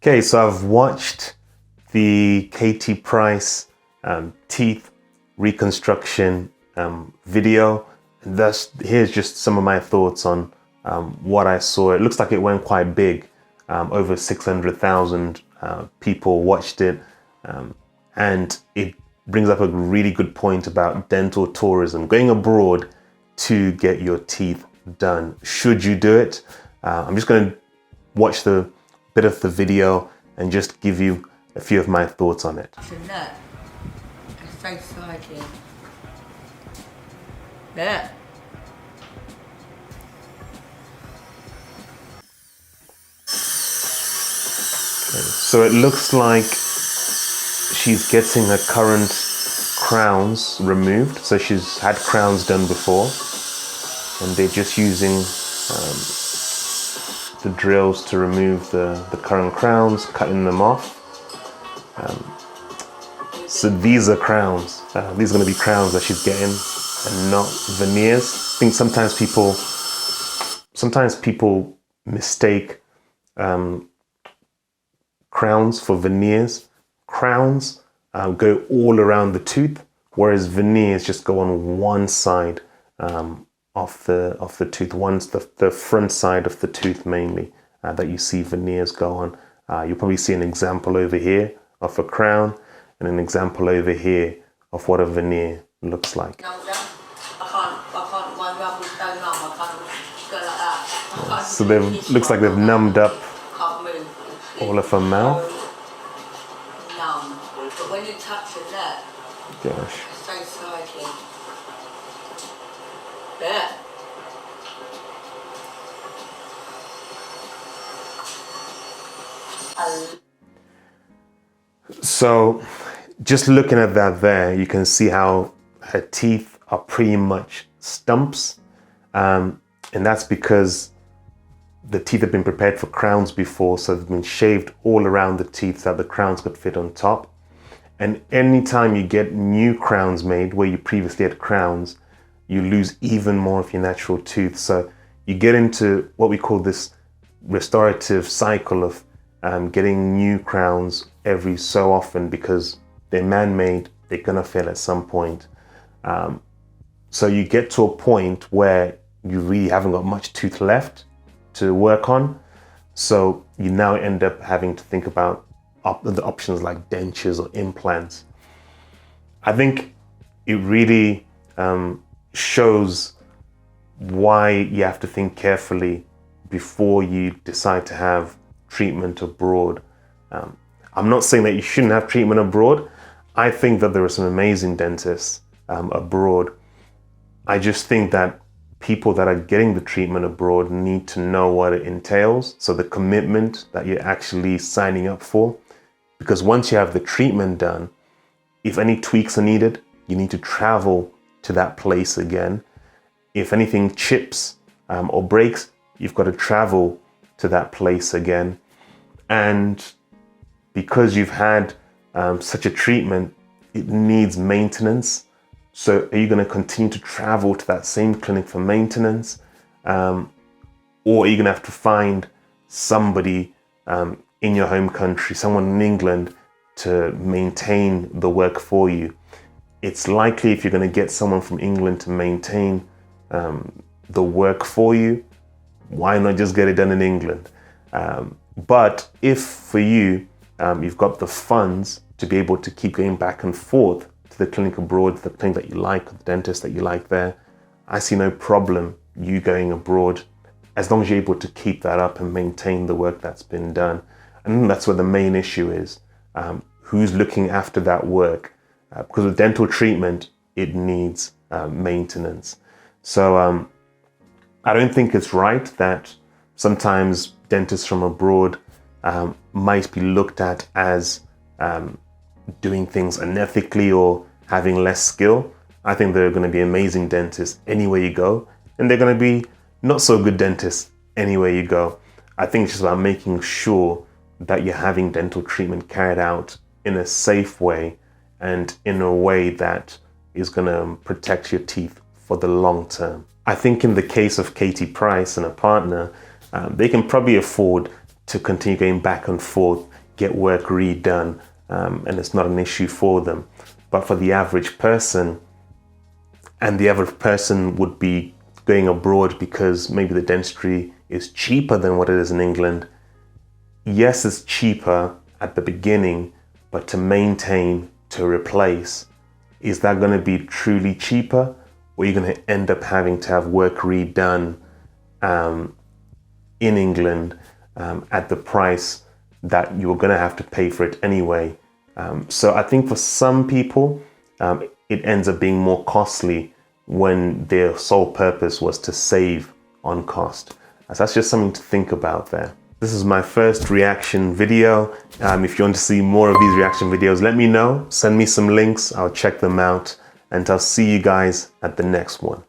Okay, so I've watched the Katie Price teeth reconstruction video. And here's just some of my thoughts on what I saw. It looks like it went quite big. Over 600,000 people watched it. And it brings up a really good point about dental tourism, going abroad to get your teeth done. Should you do it? I'm just going to watch the bit of the video and just give you a few of my thoughts on it. Look, it's so exciting. Look. So it looks like she's getting her current crowns removed. So she's had crowns done before, and they're just using the drills to remove the current crowns, cutting them off. So these are crowns. These are going to be crowns that she's getting and not veneers. I think sometimes people mistake crowns for veneers. Crowns go all around the tooth, whereas veneers just go on one side of the tooth. One's the front side of the tooth mainly that you see veneers go on. You'll probably see an example over here of a crown and an example over here of what a veneer looks like. So looks like they've numbed up all of her mouth. Numb. But when you touch it, look. Gosh. It's so exciting. Look. So just looking at that there, you can see how her teeth are pretty much stumps. And that's because the teeth have been prepared for crowns before, so they've been shaved all around the teeth so that the crowns could fit on top. And anytime you get new crowns made where you previously had crowns, you lose even more of your natural tooth. So you get into what we call this restorative cycle of getting new crowns every so often because they're man-made, they're gonna fail at some point. So you get to a point where you really haven't got much tooth left to work on. So you now end up having to think about the options like dentures or implants. I think it really shows why you have to think carefully before you decide to have treatment abroad. I'm not saying that you shouldn't have treatment abroad. I think that there are some amazing dentists abroad. I just think that people that are getting the treatment abroad need to know what it entails. So the commitment that you're actually signing up for, because once you have the treatment done, if any tweaks are needed, you need to travel to that place again. If anything chips or breaks, you've got to travel to that place again. And because you've had such a treatment, it needs maintenance. So are you going to continue to travel to that same clinic for maintenance? Or are you going to have to find somebody in your home country, someone in England, to maintain the work for you? It's likely if you're going to get someone from England to maintain the work for you, why not just get it done in England? But if for you, you've got the funds to be able to keep going back and forth to the clinic abroad, the clinic that you like, the dentist that you like there, I see no problem you going abroad as long as you're able to keep that up and maintain the work that's been done. And that's where the main issue is. Who's looking after that work? Because with dental treatment, it needs maintenance. So I don't think it's right that sometimes dentists from abroad might be looked at as doing things unethically or having less skill. I think there are going to be amazing dentists anywhere you go, and they're going to be not so good dentists anywhere you go. I think it's just about making sure that you're having dental treatment carried out in a safe way and in a way that is going to protect your teeth for the long term. I think in the case of Katie Price and a partner, they can probably afford to continue going back and forth, get work redone, and it's not an issue for them. But for the average person, and the average person would be going abroad because maybe the dentistry is cheaper than what it is in England. Yes, it's cheaper at the beginning, but to maintain, to replace, is that going to be truly cheaper? Or are you going to end up having to have work redone in England at the price that you're going to have to pay for it anyway? So I think for some people, it ends up being more costly when their sole purpose was to save on cost. So that's just something to think about there. This is my first reaction video. If you want to see more of these reaction videos, let me know. Send me some links. I'll check them out. And I'll see you guys at the next one.